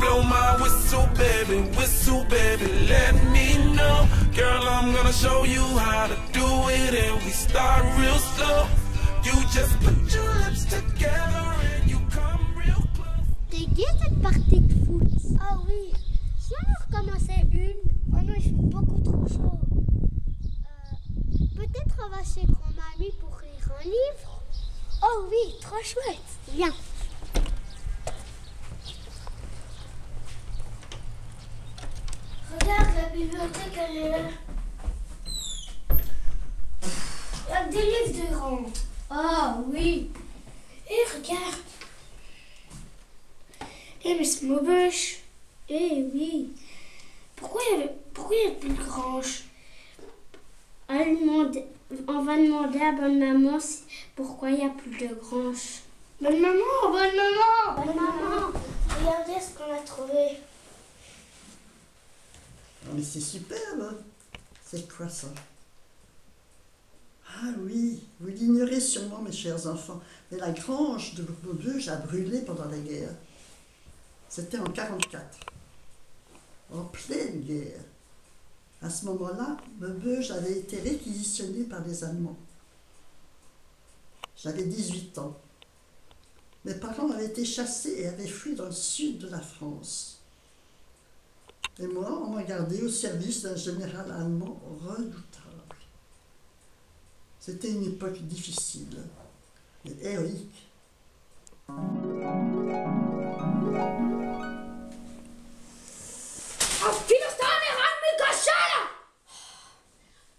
blow my whistle, baby, let me know. Girl, I'm gonna show you how to do it, and we start real slow. You just put your lips together and you come real close. T'es gai cette partie de foot? Ah oui. Si on en recommençait une? Oh non, il fait beaucoup trop chaud. Peut-être on va chez grand-mamie pour lire un livre? Oh oui, trop chouette. Viens. Regarde, la bibliothèque, elle est là. Il y a des livres de grands. Ah oui. Et regarde. Eh mais c'est moche. Eh oui. Pourquoi il y a plus de grange? On va demander à bonne maman pourquoi il n'y a plus de grange. Bonne maman, bonne maman. Bonne maman. Regardez ce qu'on a trouvé. Oh, mais c'est superbe. C'est quoi ça? Ah oui, vous l'ignorez sûrement, mes chers enfants, mais la grange de Maubeuge a brûlé pendant la guerre. C'était en 1944, en pleine guerre. À ce moment-là, Maubeuge avait été réquisitionné par les Allemands. J'avais 18 ans. Mes parents avaient été chassés et avaient fui dans le sud de la France. Et moi, on m'a gardé au service d'un général allemand redoutable. C'était une époque difficile, mais héroïque.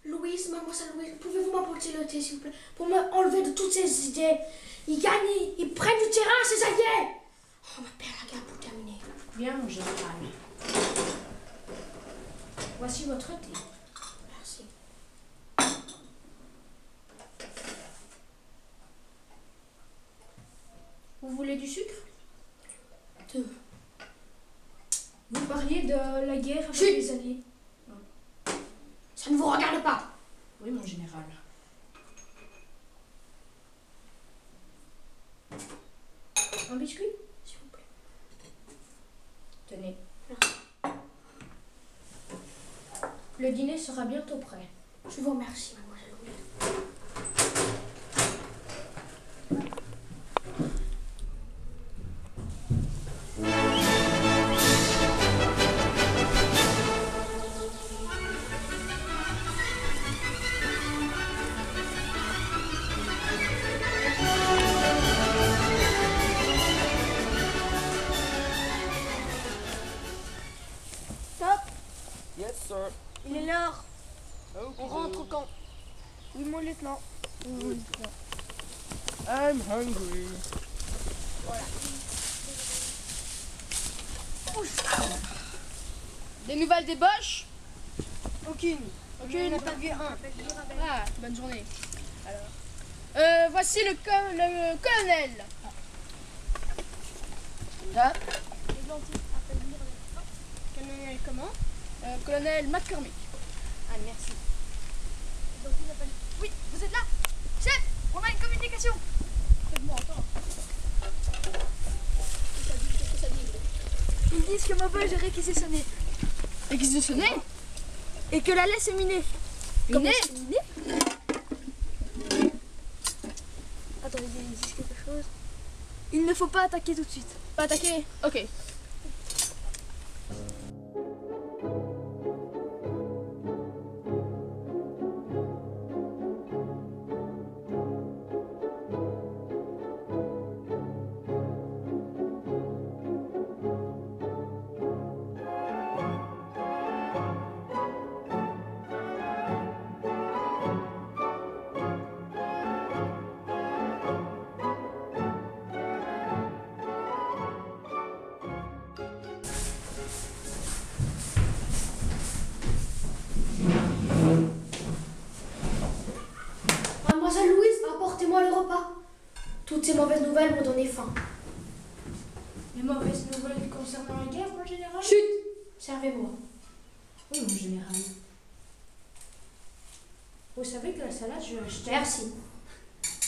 Louise, mademoiselle Louise, pouvez-vous m'apporter le thé, s'il vous plaît, pour me enlever de toutes ces idées. Ils gagnent, ils prennent du terrain, ces alliés. On m'appelle la gare pour terminer. Bien, mon général. Voici votre thé. Merci. Vous voulez du sucre? Deux. Vous parliez de la guerre avec Chut. les Alliés. Ça ne vous regarde pas. Oui, mon général. Un biscuit? S'il vous plaît. Tenez. Le dîner sera bientôt prêt. Je vous remercie, mademoiselle Louise. Yes, sir. Il est l'heure. Okay. On rentre au camp. Oui, mon lieutenant. I'm hungry. Des nouvelles des Boches? Aucune. Aucune. On n'a pas vu un. Ah, bonne journée. Alors. Voici le colonel. Là. Colonel comment? Colonel McCormick. Ah, merci. Oui, vous êtes là? Chef, on a une communication. Faites-moi entendre. Qu'est-ce que ça dit? Ils disent que Maubeuge est réquisitionné. Réquisitionné? Et que la laisse est minée. Minée? Attendez, ils disent quelque chose. Il ne faut pas attaquer tout de suite. Pas attaquer? Ok. Mademoiselle Louise, apportez-moi le repas. Toutes ces mauvaises nouvelles m'ont donné faim. Les mauvaises nouvelles concernant la guerre, mon général? Chut! Servez-moi. Oui, mon général. Vous savez que la salade, je l'ai achetée. Merci.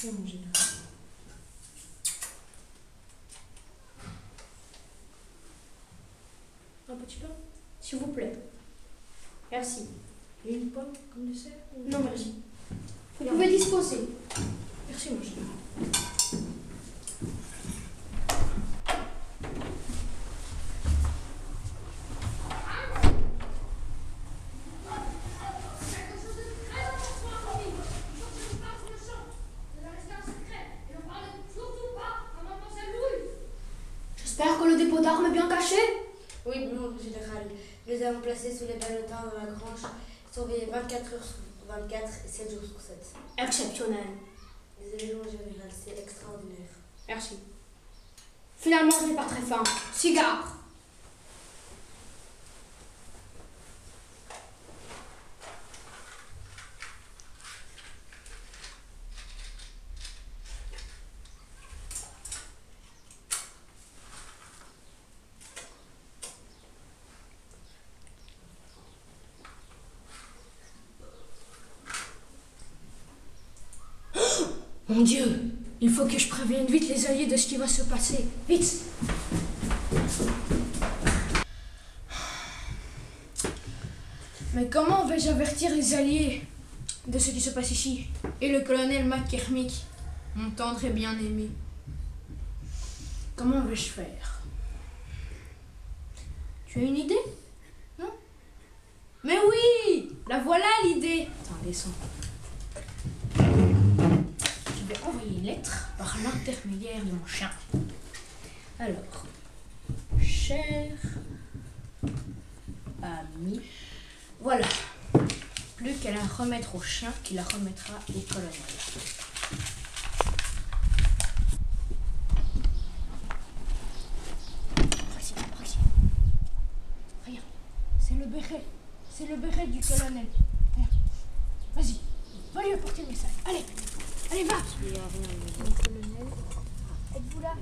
Oui, mon général. s'il vous plaît. Merci. Et une pomme comme dessert? Non, merci. Vous pouvez disposer. Merci, mon chéri. J'espère que le dépôt d'armes est bien caché. Oui, non, général. Nous les avons placés sous les ballotins dans la grange, surveillés 24 heures sur 24 et 7 jours sur 7. Exceptionnel. Désolé, mon général, c'est extraordinaire. Merci. Finalement, je n'ai pas très faim. Cigare. Mon Dieu, il faut que je prévienne vite les alliés de ce qui va se passer. Vite! Mais comment vais-je avertir les alliés de ce qui se passe ici? Et le colonel McCormick, mon tendre et bien-aimé. Comment vais-je faire? Tu as une idée? Non? Mais oui! La voilà l'idée! Attends, descends. Je vais envoyer une lettre par l'intermédiaire de mon chien. Alors, cher ami, voilà. Plus qu'à la remettre au chien qui la remettra au colonel. Voici. Regarde, c'est le béret. C'est le béret du colonel. Regarde. Vas-y, va lui apporter le message. Allez, va. Êtes-vous là?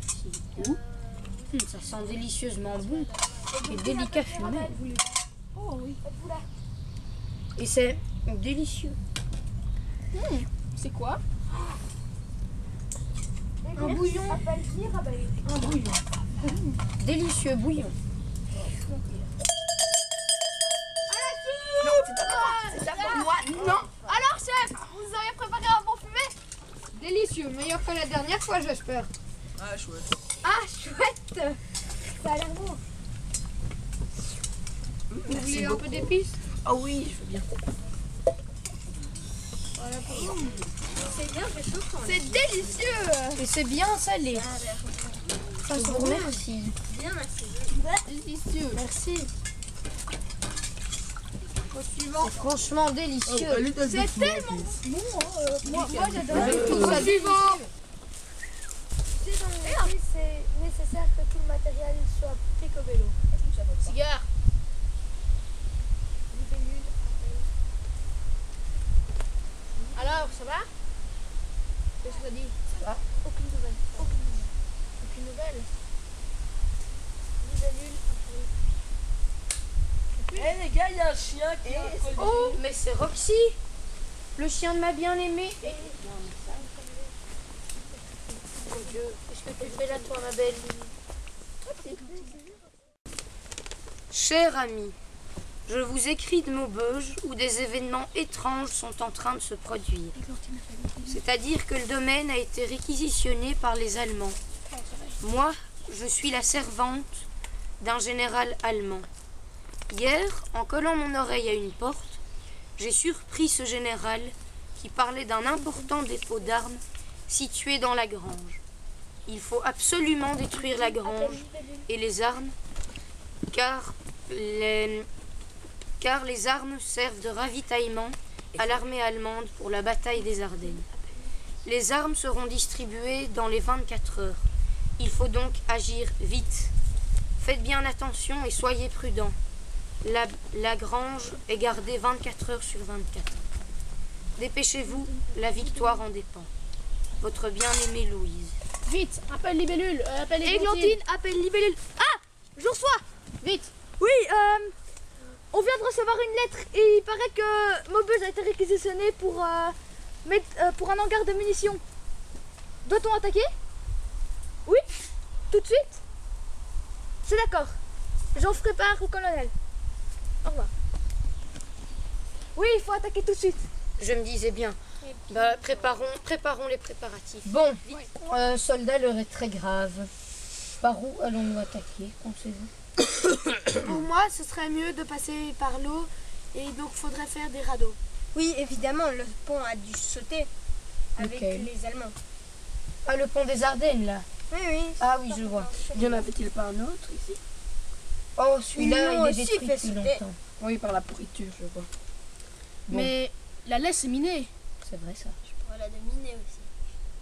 Ça sent délicieusement bon et délicat fumé. Oh oui. Êtes-vous là? Et c'est délicieux. C'est quoi? Un bouillon. Un bouillon. Délicieux bouillon. C'est ça pour moi. Non. Alors chef, vous auriez préparé un bon fumet? Délicieux, meilleur que la dernière fois j'espère. Ah, chouette. Ah chouette. Ça a l'air bon. Vous voulez un peu d'épices? Ah oui, je veux bien. C'est bien réchauffant. C'est délicieux. Et c'est bien salé. Ça Je vous remercie. Bien, merci. Délicieux. Merci. Au suivant. C'est franchement délicieux. C'est tellement bon. Moi j'adore. Tout ça Suivant. C'est nécessaire que tout le matériel soit pris au vélo. Cigare. Alors, ça va? Qu'est-ce que ça dit? Ça va. Aucune nouvelle. Aucune nouvelle. Eh les gars, il y a un chien qui a un collier. Oh, mais c'est Roxy, le chien de ma bien-aimée. Mon Dieu, qu'est-ce que tu fais là, toi, ma belle? Cher ami, je vous écris de Maubeuge où des événements étranges sont en train de se produire. C'est-à-dire que le domaine a été réquisitionné par les Allemands. Moi, je suis la servante d'un général allemand. Hier, en collant mon oreille à une porte, j'ai surpris ce général qui parlait d'un important dépôt d'armes situé dans la grange. Il faut absolument détruire la grange et les armes, car les armes servent de ravitaillement à l'armée allemande pour la bataille des Ardennes. Les armes seront distribuées dans les 24 heures. Il faut donc agir vite. Faites bien attention et soyez prudents. La grange est gardée 24 heures sur 24. Dépêchez-vous, la victoire en dépend. Votre bien-aimée Louise. Vite, appelle Libellule. Appelle Églantine, appelle Libellule. Ah, je reçois. Vite. Oui, on vient de recevoir une lettre et il paraît que Maubeuge a été réquisitionné pour un hangar de munitions. Doit-on attaquer? Oui, tout de suite. C'est d'accord. J'en ferai part au colonel. Au revoir. Oui, il faut attaquer tout de suite. Je me disais bien. Bah, préparons les préparatifs. Bon, soldat, l'heure est très grave. Par où allons-nous attaquer, pensez-vous? Pour moi, ce serait mieux de passer par l'eau et donc faudrait faire des radeaux. Oui, évidemment, le pont a dû sauter avec Lequel? les Allemands. Ah, le pont des Ardennes, là. Oui, oui. Ah oui, je vois. Il y en avait-il pas un autre ici? Oh, celui-là, Ils l'ont il est aussi détruit fait depuis sauter. longtemps. Oui, par la pourriture, je vois. Bon. Mais la laisse est minée. C'est vrai, ça. Je pourrais la dominer aussi.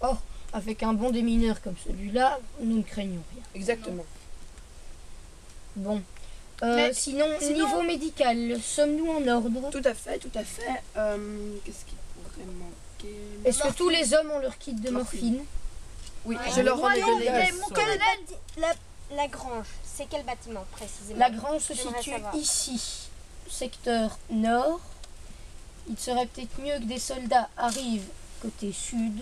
Oh, avec un bon démineur comme celui-là, nous ne craignons rien. Exactement. Bon. Mais Sinon, niveau médical, sommes-nous en ordre? Tout à fait, tout à fait. Qu'est-ce qui pourrait manquer? Est-ce que tous les hommes ont leur kit de morphine? Oui, je leur rends les Mon colonel, la grange, c'est quel bâtiment précisément? La grange se J'aimerais situe savoir. ici, secteur nord. Il serait peut-être mieux que des soldats arrivent côté sud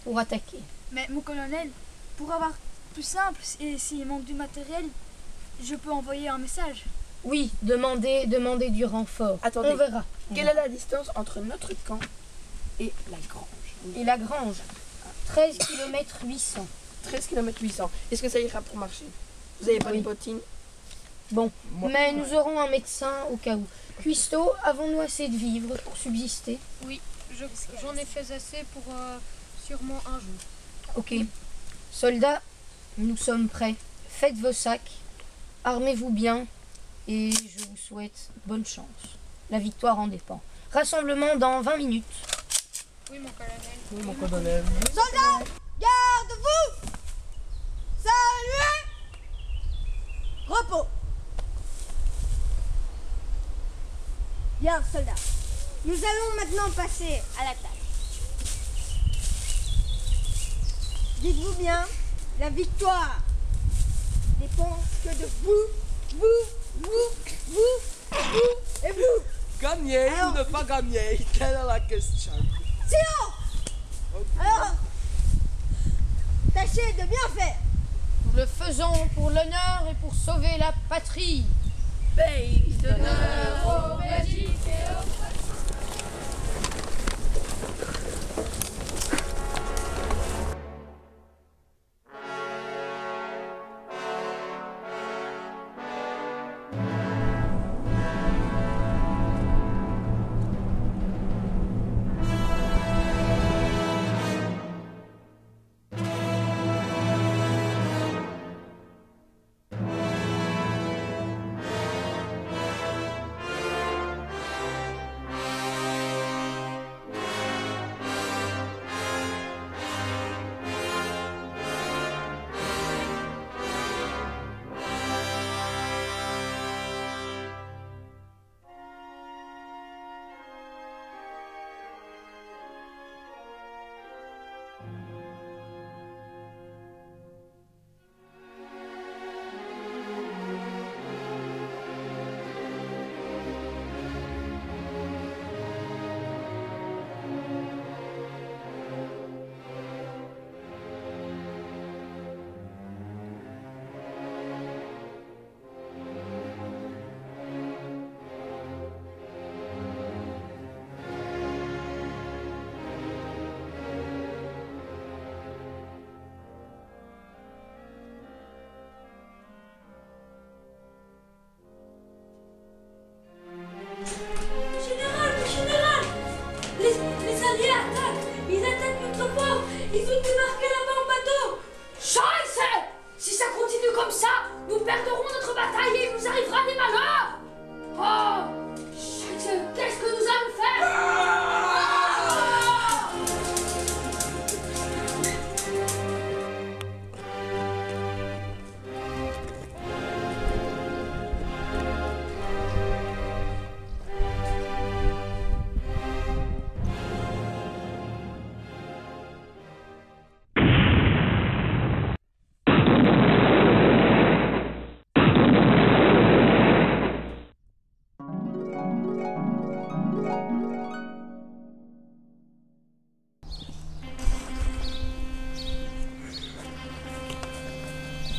pour attaquer. Mais mon colonel, pour avoir plus simple et s'il manque du matériel, je peux envoyer un message. Oui, demandez du renfort. Attendez. On verra. Quelle est la distance entre notre camp et la grange? Et la grange, 13 km 800. 13 km 800. Est-ce que ça ira pour marcher? Vous n'avez pas Oui. de bottines? Bon, mais nous aurons un médecin au cas où. Cuisto, avons-nous assez de vivres pour subsister? Oui, j'en ai fait assez pour sûrement un jour. Ok. Soldats, nous sommes prêts. Faites vos sacs, armez-vous bien et je vous souhaite bonne chance. La victoire en dépend. Rassemblement dans 20 minutes. Oui, mon colonel. Oui, mon colonel. Soldats, garde-vous! Saluez! Repos! Bien, soldats. Nous allons maintenant passer à la tâche. Dites-vous bien, la victoire dépend que de vous et vous. Gagner Alors- ou ne pas gagner? Quelle est la question? Silence! Alors, tâchez de bien faire. Nous le faisons pour l'honneur et pour sauver la patrie. Pays d'honneur au Belgique et au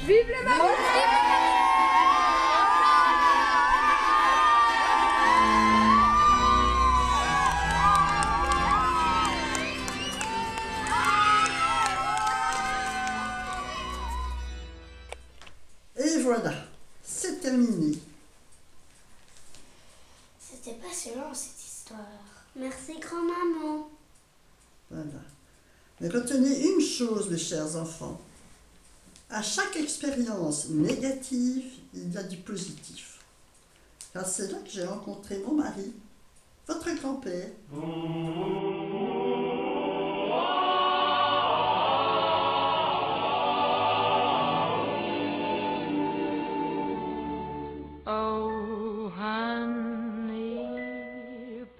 Vive les Marocains! maman. Voilà. Mais retenez une chose, mes chers enfants. À chaque expérience négative, il y a du positif. Car c'est là que j'ai rencontré mon mari, votre grand-père. Oh, honey,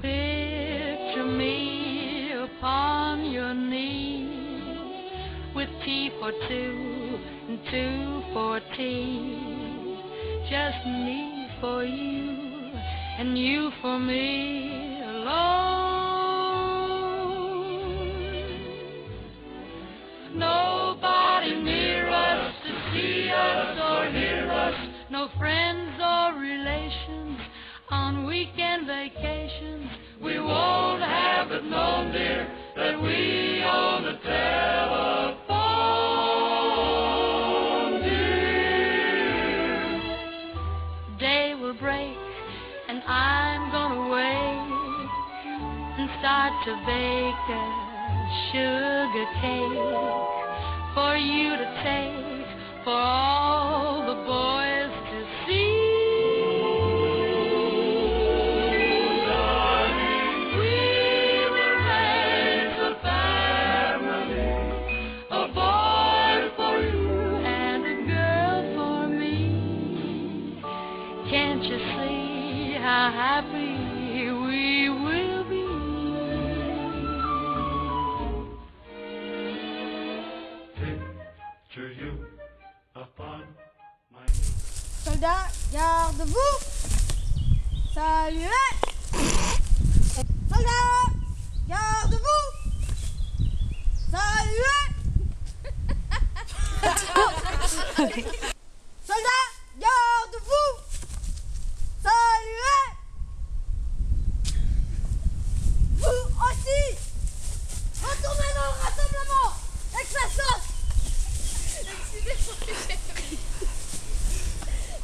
picture me upon your knee with tea for two and two for tea, just me for you and you for me alone. Nobody near us to see us or hear us, no friends or relations on weekend vacations. We won't have it known, dear, that we own a telephone, dear. Day will break and I'm gonna wake and start to bake a sugar cake for you to take, for all the boys to see. Darling, we will raise a family, a boy for you and a girl for me. Can't you see how happy we will be? Picture you upon my Soldats, garde-vous! Saluez! Soldats, garde-vous! Saluez! Soldats, garde-vous! Saluez! Vous aussi! Retournez dans le rassemblement! Avec la sauce!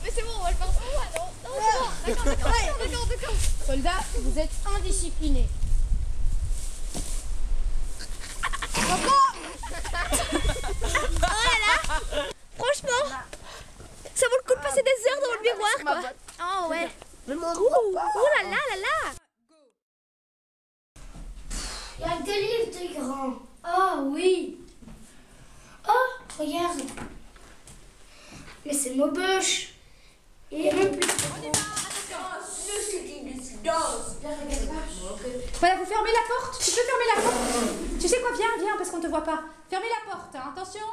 Mais c'est bon, on va le faire. Oh, non, c'est bon. D'accord. Soldats, vous êtes indisciplinés. Franchement, ça vaut le coup de passer des heures devant le miroir, quoi. Oh ouais. Oh là là là là. Il y a 2 livres de grands. Oh oui. Oh, regarde. Mais c'est Maubeuge. Il est même plus. Voilà, vous fermez la porte. Tu peux fermer la porte. Tu sais quoi, viens, parce qu'on te voit pas. Fermez la porte, hein. Attention.